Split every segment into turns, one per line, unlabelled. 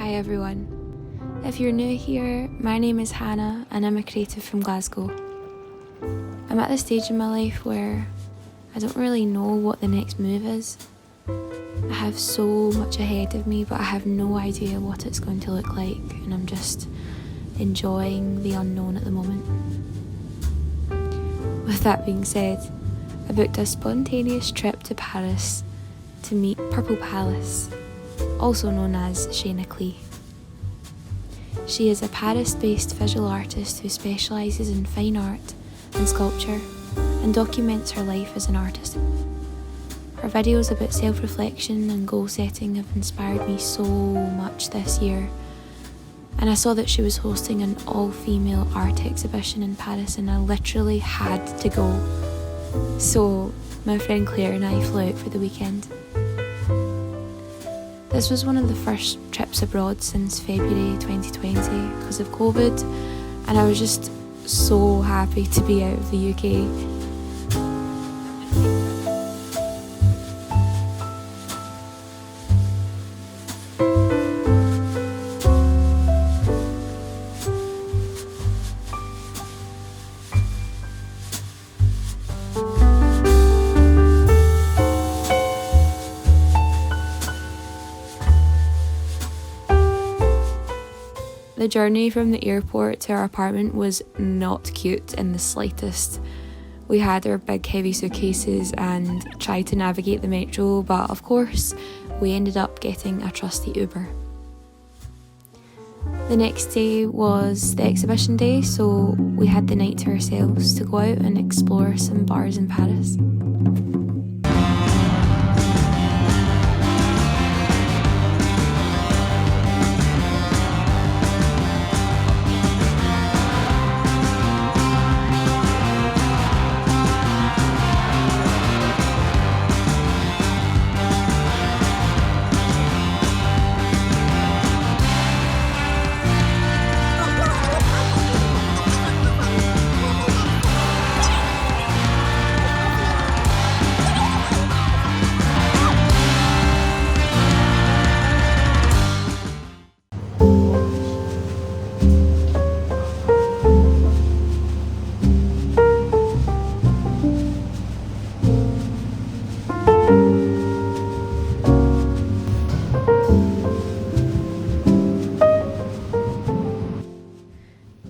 Hi everyone. If you're new here, my name is Hannah and I'm a creative from Glasgow. I'm at the stage in my life where I don't really know what the next move is. I have so much ahead of me, but I have no idea what it's going to look like, and I'm just enjoying the unknown at the moment. With that being said, I booked a spontaneous trip to Paris to meet Purple Palace, also known as Shayna Clee. She is a Paris-based visual artist who specialises in fine art and sculpture and documents her life as an artist. Her videos about self-reflection and goal setting have inspired me so much this year, and I saw that she was hosting an all-female art exhibition in Paris and I literally had to go. So my friend Claire and I flew out for the weekend. This was one of the first trips abroad since February 2020 because of COVID, and I was just so happy to be out of the UK. The journey from the airport to our apartment was not cute in the slightest. We had our big heavy suitcases and tried to navigate the metro, but of course we ended up getting a trusty Uber. The next day was the exhibition day, so we had the night to ourselves to go out and explore some bars in Paris.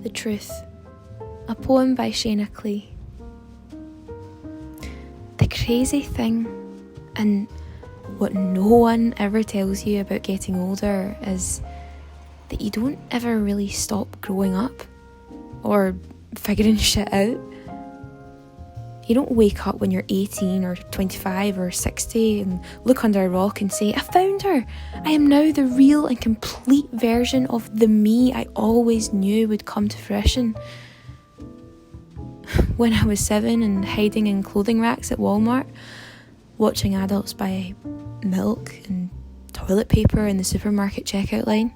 The Truth, a poem by Shayna Clee. The crazy thing, and what no one ever tells you about getting older, is that you don't ever really stop growing up or figuring shit out. You don't wake up when you're 18 or 25 or 60 and look under a rock and say, I found her! I am now the real and complete version of the me I always knew would come to fruition. When I was 7 and hiding in clothing racks at Walmart, watching adults buy milk and toilet paper in the supermarket checkout line.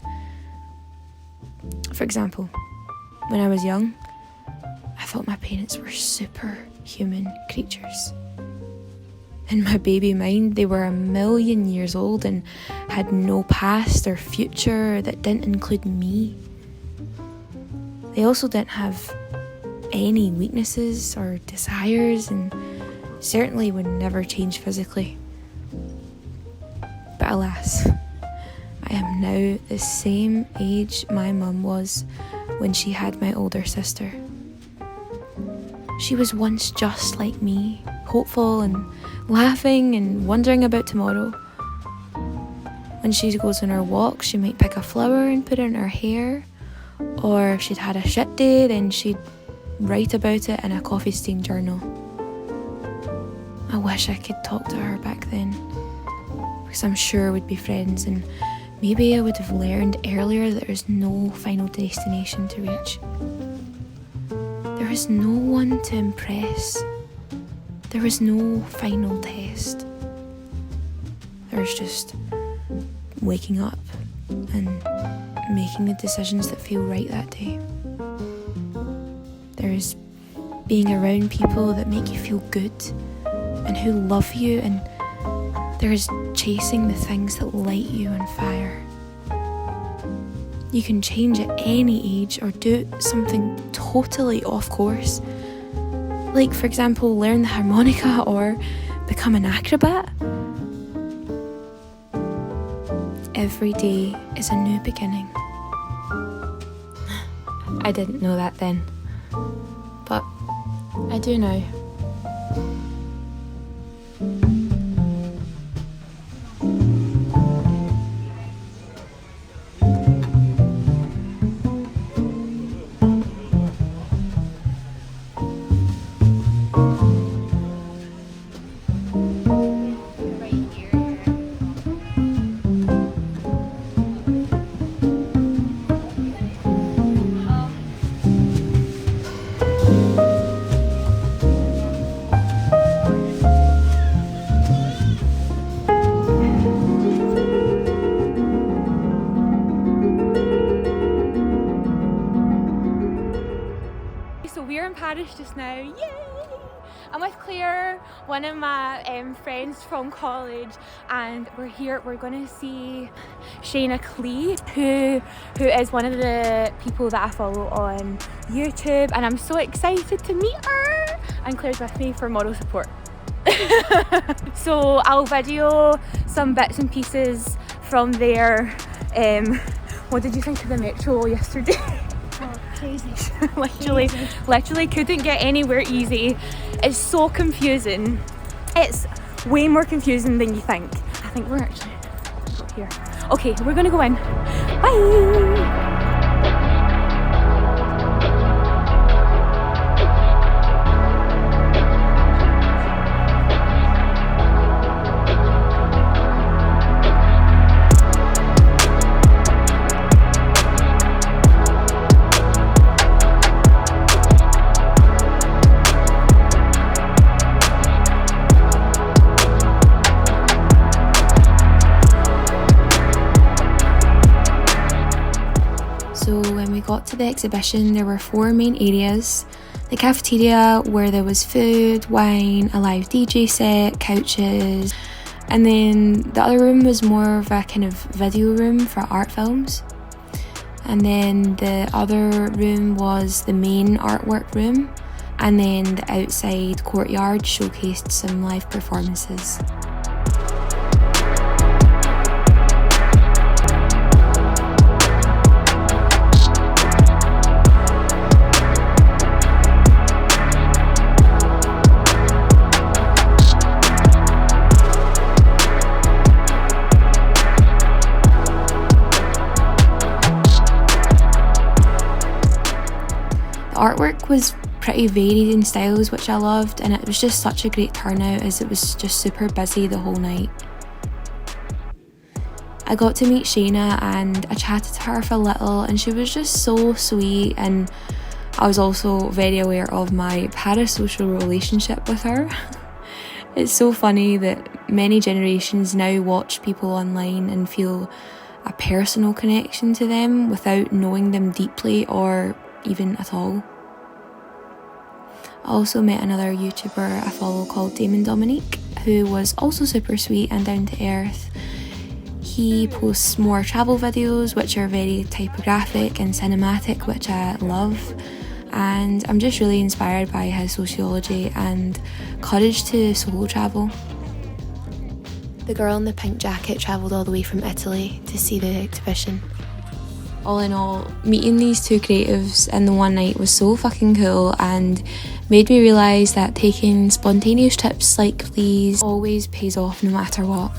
For example, when I was young, I thought my parents were superhuman creatures. In my baby mind, they were 1,000,000 years old and had no past or future that didn't include me. They also didn't have any weaknesses or desires and certainly would never change physically. But alas, I am now the same age my mum was when she had my older sister. She was once just like me, hopeful and laughing and wondering about tomorrow. When she goes on her walk, she might pick a flower and put it in her hair, or if she'd had a shit day, then she'd write about it in a coffee-stained journal. I wish I could talk to her back then, because I'm sure we'd be friends, and maybe I would have learned earlier that there's no final destination to reach. There is no one to impress. There is no final test. There's just waking up and making the decisions that feel right that day. There is being around people that make you feel good and who love you, and there is chasing the things that light you on fire. You can change at any age or do something totally off course. Like, for example, learn the harmonica or become an acrobat. Every day is a new beginning. I didn't know that then, but I do now.
So we're in Paris just now, yay! I'm with Claire, one of my friends from college, and we're here, we're going to see Shayna Clee, who is one of the people that I follow on YouTube, and I'm so excited to meet her, and Claire's with me for moral support. So I'll video some bits and pieces from there. What did you think of the metro yesterday?
Crazy.
literally couldn't get anywhere easy. It's so confusing. It's way more confusing than you think. I think we're actually here. Okay, we're gonna go in. Bye.
So when we got to the exhibition, there were 4 main areas. The cafeteria, where there was food, wine, a live DJ set, couches, and then the other room was more of a kind of video room for art films. And then the other room was the main artwork room, and then the outside courtyard showcased some live performances. Artwork was pretty varied in styles, which I loved, and it was just such a great turnout as it was just super busy the whole night. I got to meet Shayna and I chatted to her for a little, and she was just so sweet, and I was also very aware of my parasocial relationship with her. It's so funny that many generations now watch people online and feel a personal connection to them without knowing them deeply or even at all. I also met another YouTuber I follow called Damon Dominique, who was also super sweet and down to earth. He posts more travel videos which are very typographic and cinematic, which I love, and I'm just really inspired by his sociology and courage to solo travel. The girl in the pink jacket travelled all the way from Italy to see the exhibition. All in all, meeting these two creatives in the one night was so fucking cool and made me realise that taking spontaneous trips like these always pays off no matter what.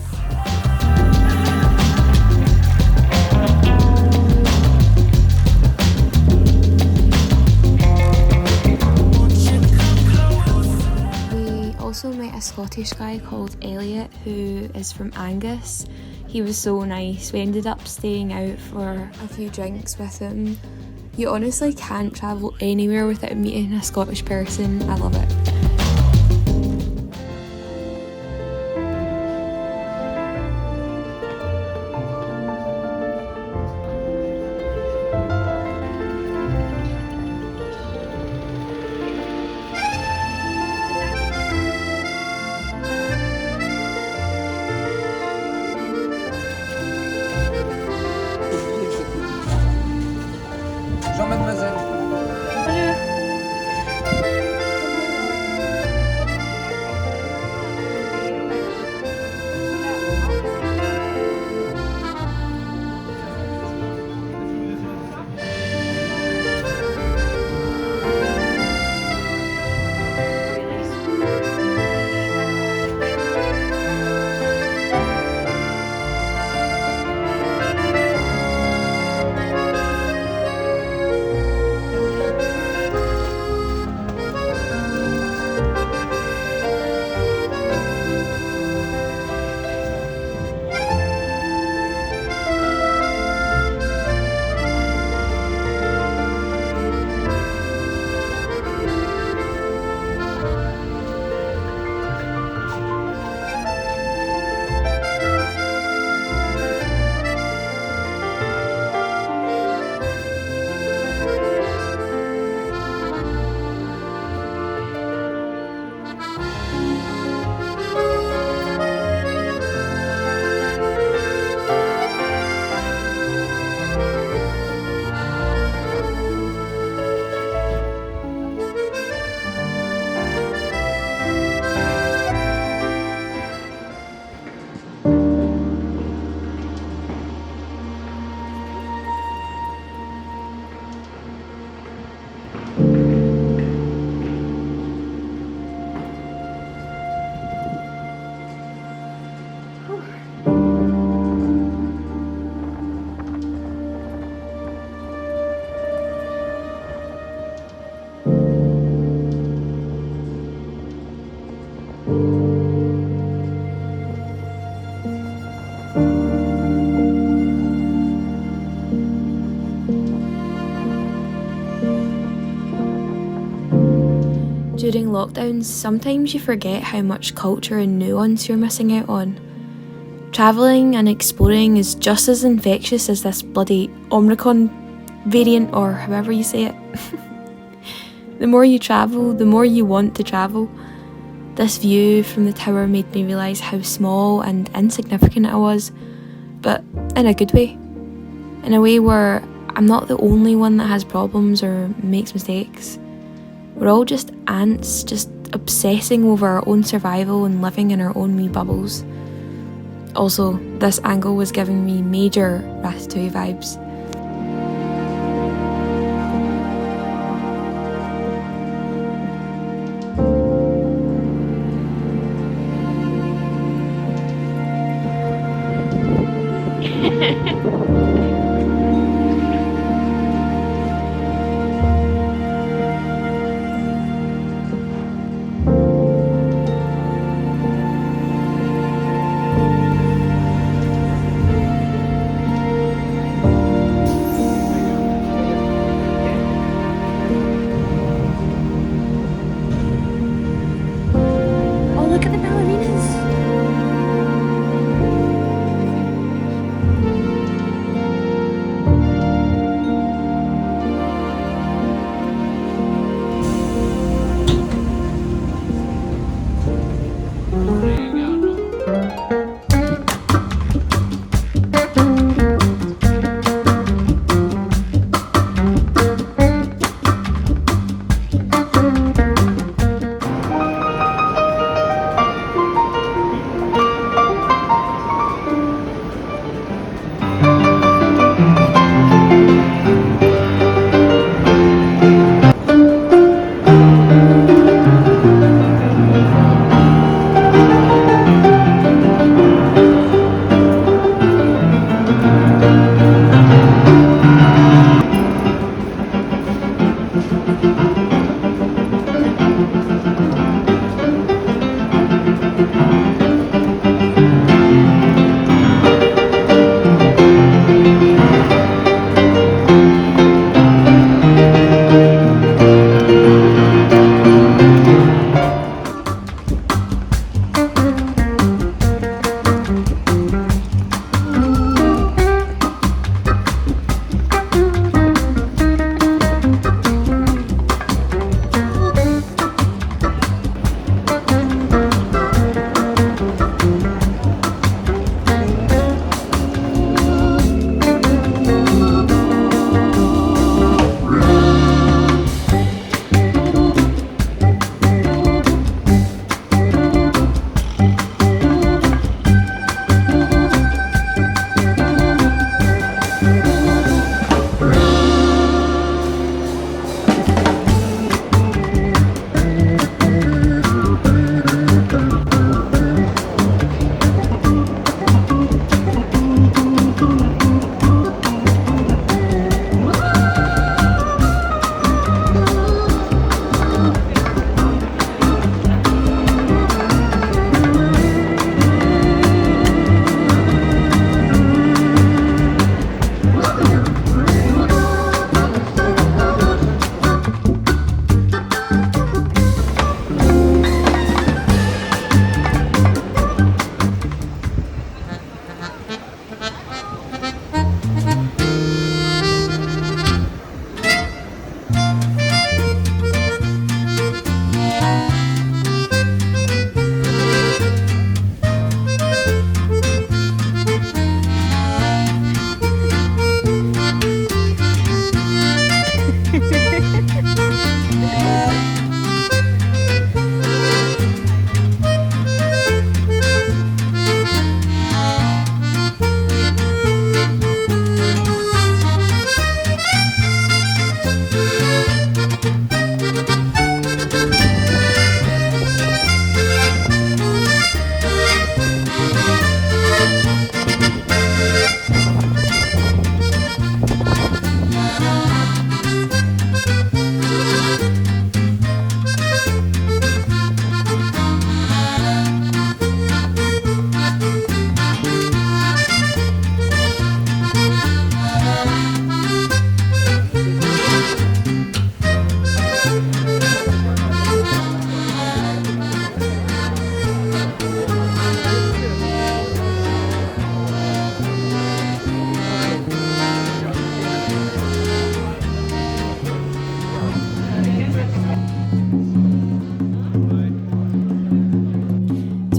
We also met a Scottish guy called Elliot who is from Angus. He was so nice. We ended up staying out for a few drinks with him. You honestly can't travel anywhere without meeting a Scottish person. I love it. During lockdowns, sometimes you forget how much culture and nuance you're missing out on. Travelling and exploring is just as infectious as this bloody Omicron variant, or however you say it. The more you travel, the more you want to travel. This view from the tower made me realise how small and insignificant I was, but in a good way. In a way where I'm not the only one that has problems or makes mistakes. We're all just ants, just obsessing over our own survival and living in our own wee bubbles. Also, this angle was giving me major Ratatouille vibes.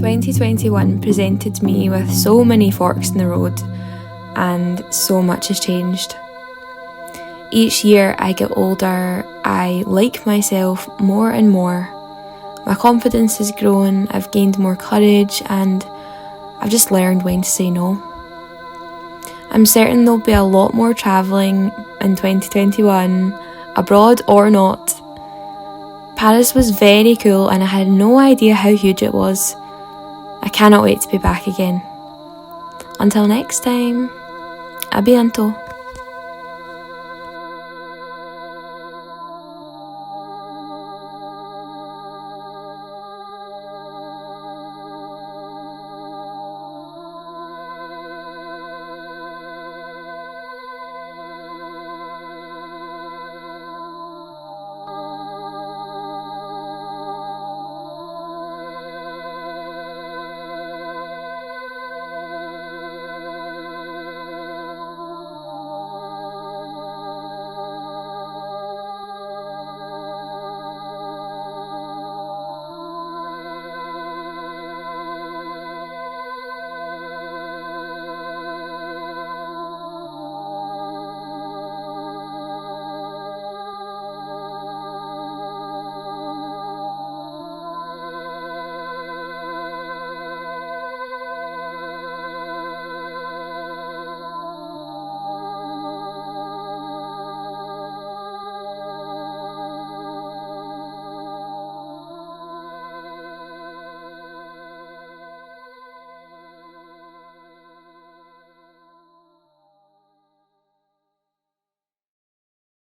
2021 presented me with so many forks in the road, and so much has changed. Each year I get older, I like myself more and more. My confidence has grown, I've gained more courage, and I've just learned when to say no. I'm certain there'll be a lot more travelling in 2021, abroad or not. Paris was very cool and I had no idea how huge it was. I cannot wait to be back again. Until next time, à bientôt.